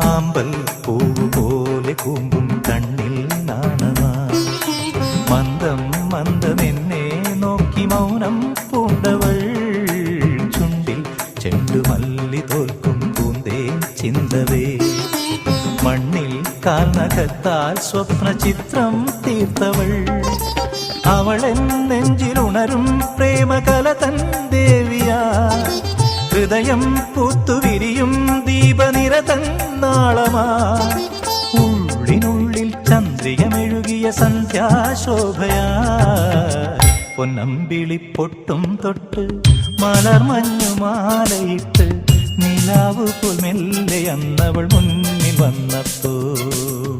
ആമ്പൽ പൂവ് പോലെ കൂമ്പും കണ്ണിൽ നാണമാ മന്ദം മന്ദമെന്നെ നോക്കി മൗനം പൂണ്ടവൾ ചുണ്ടിൽ ചെണ്ടുമല്ലി തോൽക്കും പൂന്തേ ചിന്തവേ മണ്ണിൽ കാൽനഖത്താൽ സ്വപ്ന ചിത്രം തീർത്തവൾ അവളെൻ നെഞ്ചിലുണരും പ്രേമകലതൻ ദേവിയാ ഹൃദയം പൂത്തുവിരിയും ദീപനിരതൻ നാളമാ ഉള്ളിനുള്ളിൽ ചന്ദ്രികമെഴുകിയ സന്ധ്യാശോഭയാ പൊന്നമ്പിളി പൊട്ടും തൊട്ട് മലർമഞ്ഞുമാലയിട്ട് നിലാവ് പോൽ മെല്ലെ അന്നവൾ മുന്നിൽ വന്നപ്പോൾ